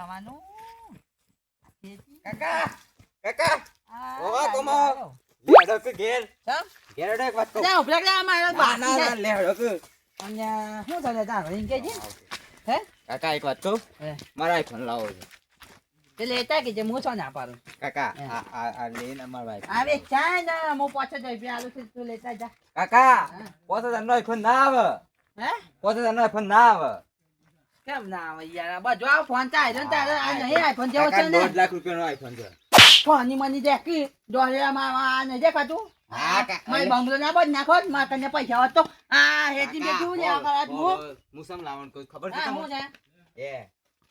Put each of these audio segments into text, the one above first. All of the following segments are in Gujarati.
ખાવાનું કાકા કાકા આ ઓવા કોમો આવ્યો. લેડો કે ઘેર ચમ? ઘેર એક વાત કહું અલ્યા, ઉભરા કે અમારે ના બાકી ના છે. ના લેડો કે અને શું ચાલે તારે? એમ કહેજે. હે? કાકા એક વાત કહું હે. મારા આઈફોન લાવો છે તે લેતા કે જે હું છો ના પાડું. કાકા હે. આ લઈને અમાર વાઈફ આવે ચાય ને હું પાછો જઈ રૂપિયા આલું છું, તું લેતા જા. કાકા હા. 5000 નો આઈફોન ના આવે હે? 5000 નો આઈફોન ના આવે કેમ ના આવે યાર? બધો આ ફોન ચાલ્યો ને તારે આ નહીં આઈફોન જેવો છે કાકા ને. 1.5 લાખ રૂપિયાનો આઈફોન છે ફોનની મની દેખી ડોલરમાં આ નહીં દેખાતું? હા, કાકા. મારી બંગલો ના બધ નાખો ને, મારા કને પૈસા હોત તો આ હેતી બે કેવું લે આ હું? હું સમ લાવવાનું કોઈ ખબર છે હા, તમને હું છે? એ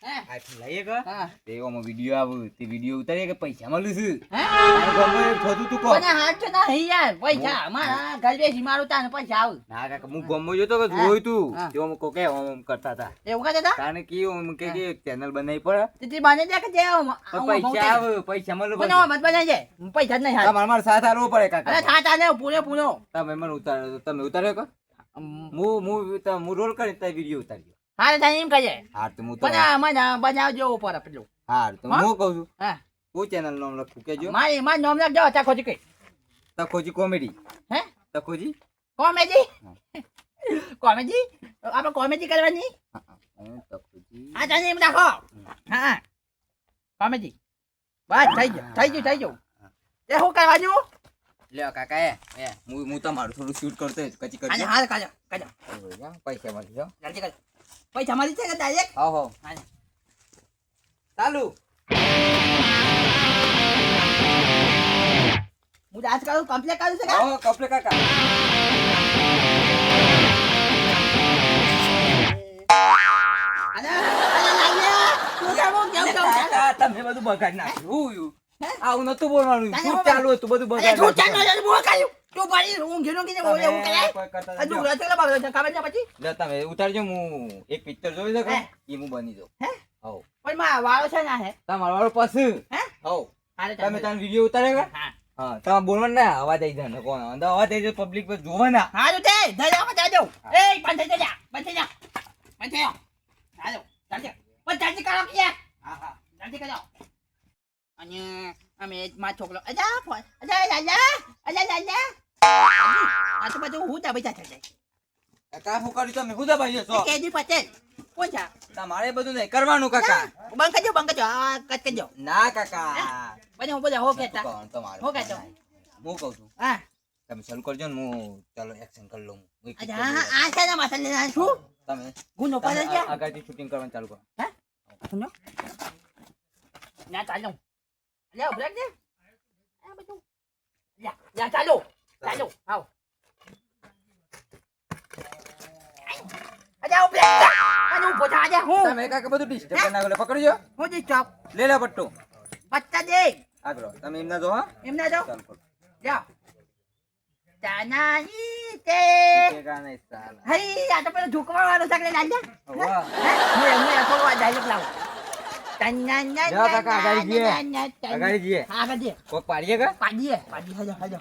હે? આઈફોન લઈએ કે હા. તે ઓમાં વિડિયો આવું તે વિડિયો ઉતારીએ કે પૈસા મળ્યું છે હે? તારે ગમે એ થતું તું કહો મને હાથ તો નહીં યાર, પૈસા મારા ઘર બેસી મારું તાને પૈસા આવું. ના કાકા હું ગમો જોતો કે જોયું તું હા. તે ઓમ કોકે ઓમ કરતા હતા એવું કહે હતા? કારણ કે ઓમ કે ચેનલ બનાવી પડે તેથી બને છે કે જે તો પૈસા આવે પૈસા મળે બનાવો મત બનાવી જાય. પૈસા જ નહીં હાથ. તમારે મારે સાથ હાલવો પડે અરે કાકા થા તાને પૂરો પૂરો. તમે મને ઉતાર્યો તમે ઉતાર્યો કે હું રોલ કરી તે વિડિયો ઉતાર્યો હારે થાય એમ કહેજે. હા તો હું તો પણ આ મને બનાવજો ઉપર પેલું. હા તો હા? હું કહું છું હા. કોઈ ચેનલ નામ લખું કેજો મારી નામ લખજો હતા ખોજી કઈ. તકોજી કોમેડી હે? તકોજી કોમેડી? કોમેડી? આપણે કોમેડી કરવાની? તકોજી હા ચાલે એમ રાખો. હા કોમેડી. બસ થઈ ગયું થઈ ગયું. એ શું કરવાનું? લ્યો કાકા એ હું તમારું થોડું શૂટ કરતો હોય તો કચી આજે કરજો હાલ કાજો કાજો પૈસા મળી જાઓ જલ્દી કાજો. પૈસા મારી છે કે ડાયરેક્ટ? હા હા હાલે. ચાલુ હું ડાન્સ કરું કમ્પ્લીટ કરું છે કે? હા કપલે કાકા અરે લાલ્યા તું કેમ કાકા તમે બધું બગાડ નાખ્યું હું હે? આવું નતું બોલવાનું કાકા, શું ચાલુ હતું બધું અરે બગાડ તું ચાલ નાખ્યું. નો બોલ કાયું. તું પાડી હું ઘેનો કીને બોલે હું કરે? કોઈ કરતા આ નથી. દુગરા છે કે બાબા છે ખબર છે પછી? લે તમે ઉતારજો હું એક પિક્ચર જોઈ શકો હે? એ હું બની જાઉં હે? હવ પણ માં વાળો છે ના હે? તમારો વાળો પાછું હે? હવ હાલે તમે તમે વિડિયો ઉતાર્યો કે હા. હા તમે બોલવાનું ના અવાજ આવી જાય ને કોણ અંદર અવાજ આવી જાય પબ્લિક પર જોવાના હાલો તે ધજામાં જાજો. એ બંધ થઈ જા. બંધ થઈ જા. બંધ થઈ જા. હાલો ચાલજે. પણ ચાલજે કરો કે યાર. હા હા જલ્દી કરજો. અને અમે માં છોકરો અજા ફોન અજા લાલા આ તો બધું હું દબાઈ જાય કાકા હું કર્યું તમે હું દબાઈ છો કેદી પટેલ કોણ છે? તમારે બધું નહીં કરવાનું કાકા બંધ કરજો આ કટ કરજો. ના કાકા પછી હું બધા હો કહેતા તમારે હો કહેતો. હું કહું છું હા તમે ચાલુ કરજો ને હું ચાલો એક્શન કરી લઉં હું એક અજા picture આ છે ને માથા લેના છું તમે ગુનો પડે છે. આગળથી શૂટિંગ કરવાનું ચાલુ કરો હે સુનો ના ચાલો લે બ્રેક દે આ બધું યા ચાલો ચાલો આવ અજા બ્રેક દે અને ઉભો થા જા હું તમે કાકા બધું ડિસ્ટર્બ કરી નાખો પકડજો હું જી ચોપ લે લે પટ્ટો પત્તા દે આગળ તમે એમના જો હા એમને દો ચાલ કરો જા તાનાઈ તે કેકા નહીં સાલા હઈ આ તો પેલો ઝુકવા વાળો સકલે લાગ્યા વાહ હું થોડો ડાયલોગ લાવ તન્ના જા કાકા, આગળ જઈએ. આગળ જઈએ. આગળ જઈએ કોક પાડીએ કે પાડી હજો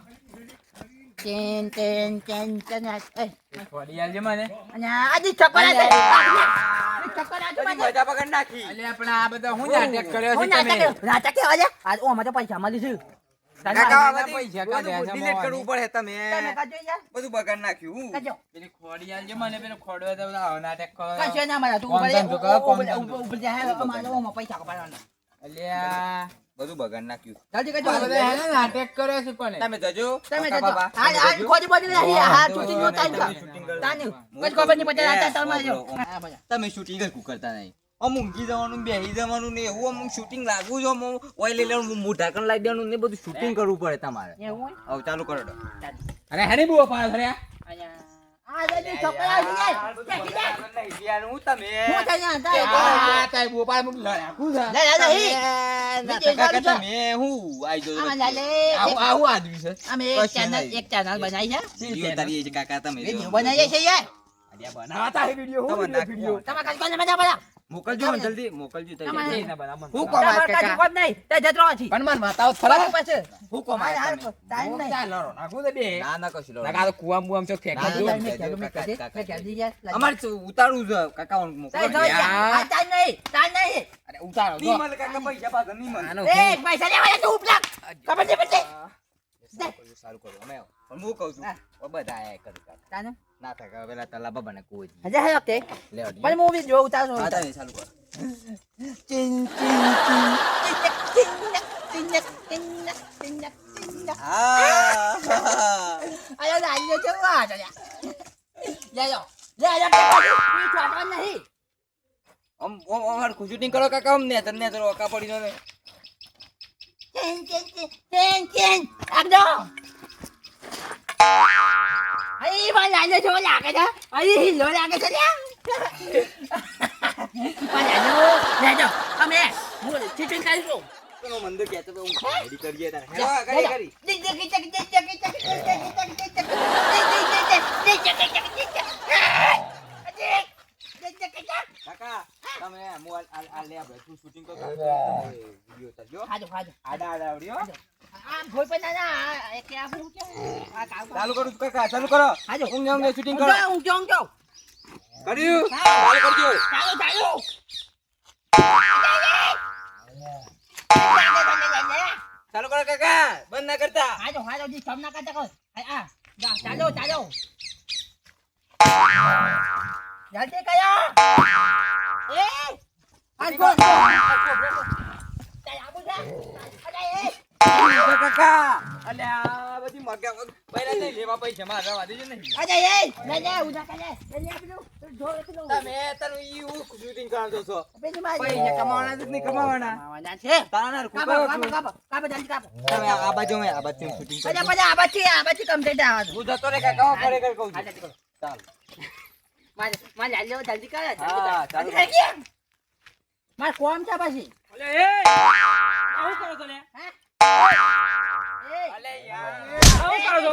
ચેન ચેન ચેન ચેન એ પાડી આલજે મને અને આજી ચકરા છે ચકરા છે મને મજા પકડ નાખી અલે આપણે આ બધા હું નાટક કર્યો હું છે તમે નાટક આજે આજ ઓ મને પૈસા મળી છે કાકા આ બધી પૈસા કાઢ્યા છે ડિલીટ કરવું પડે તમે તમે કાજો યાર બધું બગાડ નાખ્યું કાજો પેલી ખોડી આલજે મને પેલો ખોડવા દે બધા નાટક કરો કાજો ના મારા તું કોણ ધંધો કરો, કોણ ધંધો? ઉપર જા અમારે ઓમાં પૈસા કપાડવાના અલ્યા બધું બગાડ નાખ્યું જલ્દી આ કાજો બધા હે ને નાટક કર્યો છે કોને તમે જજો તમે કાકા જજો બાબા, આ તમે આ જજો. ખોટી બોલી રહી હા તું તું તમે તાન shooting કરો. તાન હું કઈ ખબર નહીં પડે આ એ, તાર માં જો ઓમ, હા બોલા તમે શૂટિંગ જ કરતા નહીં અમ ઊંઘી જવાનું બેહી જવાનું ને એવું અમ શૂટિંગ લાગવું જો અમ ઓઇલ લઈ લેવાનું મોઢા કણ લાગી દેવાનું ને બધું શૂટિંગ કરવું પડે તમારે એવું હવે ચાલુ કરો તો. અરે હેની બુઓ પાડ ફર્યા અહીંયા આ જલ્દી છોકરા આવી જાય હું તમે હું થાય ત્યાં આ તાઈ બુઓ પાડ મુક લડાકું છે લે લે હી કાકા, કાકા, તમે હું આઈ જો આમાં લે આવું આવું આદમી છે અમે એક ચેનલ બનાવી છે વિડિયો ઉતારીએ છીએ કાકા તમે જો. વિડિયો બનાવીએ છે યાર અલ્યા બનાવતા હે વિડિયો હું તમે વિડિયો નાખો. તમે કાલ કોને બનાવ મોકલજો મને જલ્દી મોકલજો તઈ. તમારે- હું કોમ આજ કાકા કાકા નહીં તે જતો નથી પણ માર માતાઓ ખરા પછી હું કોમ આજ હાલ, તમે? ટાઈમ હું નહીં. ચાલ લડો નાખું તો બે ના ના કશું ના કાં તો કુવામ બુવામ ચોક ફેંકી ના, દઉં. ના, મેં કીધું, મેં કીધું, કાકા, મેં કીધું, યાર. અમારે તો ઉતારવું છે કાકા હું મોકલો. તે જો યાર, આ ટાઈમ નહીં, ટાઈમ નહીં. અરે ઉતારો નહીં જો. મળે કાકા પૈસા પાછા નહીં મળે. આનો એ, પૈસા લેવા જા, તું ઉપલા. ખબર છે પછી? સારું કરું અમે પણ હું કહું છું હા. ઓ બધા આયા કરે કાકા. તાને? ના થાય કાકા, પેલા તલાબા બને કોઈ દી. હજી હાલો તે. લે અડી. પણ મૂવી જો ઉતારો હા તારે ચાલુ કર. Chin chin chin chin chin chin chin હા અરે લાલ્યો છે વાહ તો યાર લે લો ઈ છોટવા નહીં ઓમ હરખું શૂટિંગ કરો કાકા અમને તને તો ઓકા પડી નો ને. ચિન ચિન ચિન ચિન આગદો અરે માં લાલ્યો છે લાગે છે અરે હિલો લાગે છે લ્યા માં લાલ્યો લે જો અમે હું ચિકન ખાઈશું તો મંદિર કહેતો તો હું રેડી કરીએ તારે. હેલો કરી કરી. કાકા તમે હું આ લે આપણે તું શૂટિંગ કર વિડિયો ઉતારજો. આડા આડા આવડ્યો. ચાલુ કરું છું કાકા ચાલુ કરો. ઊંઘે શૂટિંગ કરો. કર્યું ચાલુ કરજો. ચાલુ કરો કાકા બંધ ના કરતા. જલ્દી કયો એ આ કોણ કાકા અલ્યા બધી મગા પહેલા નહીં લેવા પૈસા મારા રવા દેજો નહીં. અરે એ લે લે ઉધા કરે લે લે પેલું જો પેલું તમે તારું ઈ શૂટિંગ કરાવતો છો. પેલી માં પૈસા કમાવાના છે કે નહીં કમાવાના? માવાના છે તારા કાપો કુકરો કાપો કાપો કાપો જલ્દી કાપો તમે આ બાજુ મેં આ બાજુ શૂટિંગ કરો. પછી આ બાજુ કમ્પ્લીટ આવવાનું હું જતો રે કાકા હું ખરેખર કહું હા છું. જલ્દી કરો ચાલ માં લાલ્યો જલ્દી કરે હા, ચાલુ જલ્દી કરી માર કોમ છે પછી અલે એ આવું કરો છો લે હે અલે યાર આવું કરો છો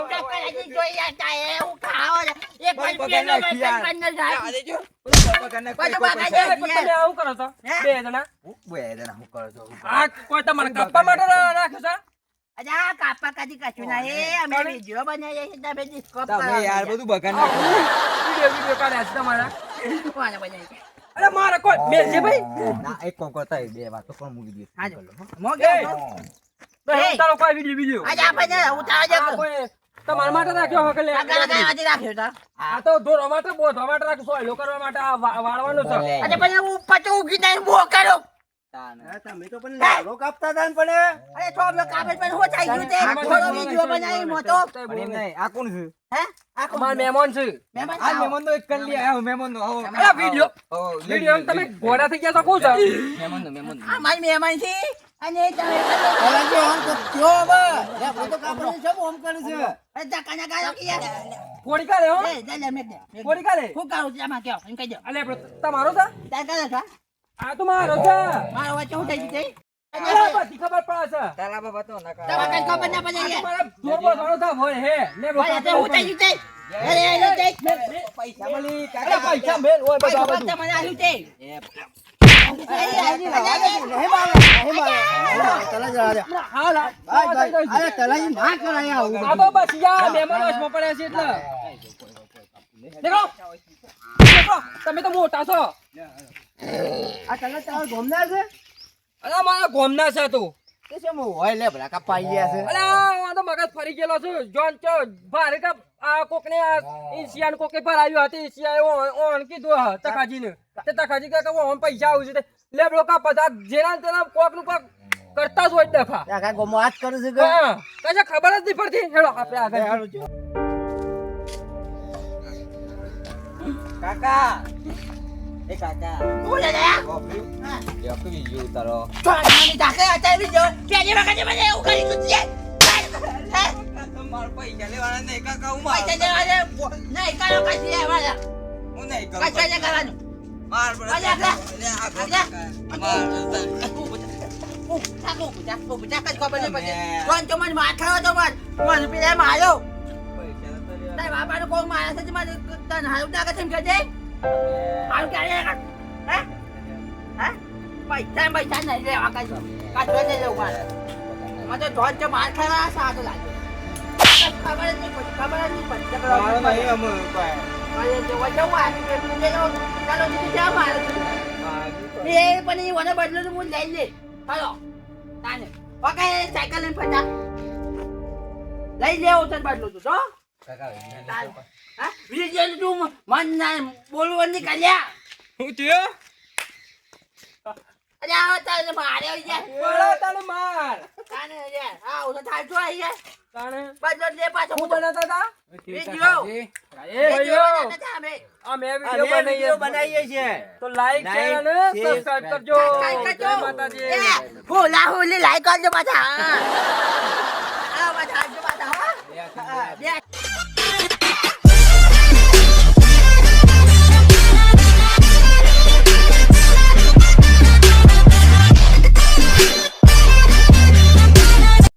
આ દેજો. બગાને કોઈ કોઈ પૈસા. તમે આવું કરો છો બે જણા હું બે જણા હું કરો છો. આ કોઈ તમારે કાપવા માટે રાખે છે તમે યાર બધું બગાડ નાખો. વિડિયો કાઢ્યા છે તમારા અરે મારે કોઈ મેલ છે ભાઈ ના એક કોમ કરતા હોય, બે વાતો પણ મૂકી દે. તો હું તારો કોઈ વિડિયો કોઈ તમારા માટે રાખ્યો હકે લે આ તો દોરવા માટે બોધવા માટે રાખ્યો સોયલો કરવા માટે આ વાળવાનું છે તાન. તમે તો પણ લાડો કાપતા હતા ને પણ પણ એમ નહીં, આ કોણ છે? અમાર મહેમાન છે આ મહેમાન તો એક કરી લે. આવો મહેમાન નો આવો. અરે વિડિયો આવો, લે, વિડિયો લે, તમે લે. ઘોડા થઈ ગયા છો કોણ છે મહેમાન નો મહેમાન નો. મારી મહેમાન છે અને તમે કોડી કાલે હો કોડી કાલે હું કરું છું આમાં કયો એમ કહી દો અલે તમારો છે તાર કરે છે આ તો મારો છે મારો વચ્ચે હું થઈ ગઈ અરે બધી ખબર પડે છે તારા બાબા તો ના તમારે કઈ ખબર ના પડે આ યાર. તમારા જોરબો મારો થા હોય હે ને ભાઈ, અત્યારે હું થઈ ગઈ અરે એનો તે પૈસા મળી અરે પૈસા મેલ હોય બધું આ બધું તમને આલ્યું તે હાલ આ તો બસ યાર મહેમાન વચમાં પડ્યા છે એટલે દેખો દેખો તમે તો મોટા છો અરે મારા ગોમના છે તું અરે આ તો મગજ ફરી ગયેલો છું જોન ચો ભારે કા આ કોકને આ એશિયાન કોકે પર આવ્યો હતી એશિયા ઓન કીધું હ તકાજીને તે તકાજી કે ઓન પૈસા આવું છે લે બ્લોકા પતા જેના તેના કોક નું કોક કરતા જ હોય ડખા હા કશા ખબર જ નહીં પડતી હેડો આપણે આગળ કાકા એ કાકા બોલે ને કોફી યો કે વિડિયો ઉતારો. મને ધાકે અત્યારે જો પેલી વખતે મને એવું કરી તું છે તમાર પૈસા લેવાના નહીં કાકા હું પૈસા દેવા દે નહીં કરો કશી લેવાના હું નહીં કરું. કશા ને કરવાનું માર પર અલ્યા, અલ્યા. લે આ અલ્યા. માર હા પૈસા નહીં લેવા કઈ કાઢવા નહીં લેવું મારે મને તો ધોન છે માર ખાવા સારું લાગે ખબર જ નહીં પડી ખબર જ નહીં પડી મારો નહીં અમે કોઈ. મારે જોવા જવું આવી કે તું ચાલો દીદી જા મારે એ પણ એ મને બદલો તો હું લઈ લે ચાલો તાને ઓકે સાયકલ લઈને ફટા લઈ લેવો તને બદલો તું તો હા વિજય તું મન ના બોલવા નહીં કર્યા હું થયો અરે આવો તારે મારે આવી જાય બોલો તને માર તાને યાર આવો તો થાય તો આવી જાય તાણે બદલો લે પાછો હું બનાવતા હતા વિડિયો એ ભાઈઓ અમે આ મેં વિડિયો બનાવીએ છીએ તો લાઈક શેર અને સબસ્ક્રાઇબ કરજો જય માતાજી હોલા હોલી લાઈક કરજો પાછા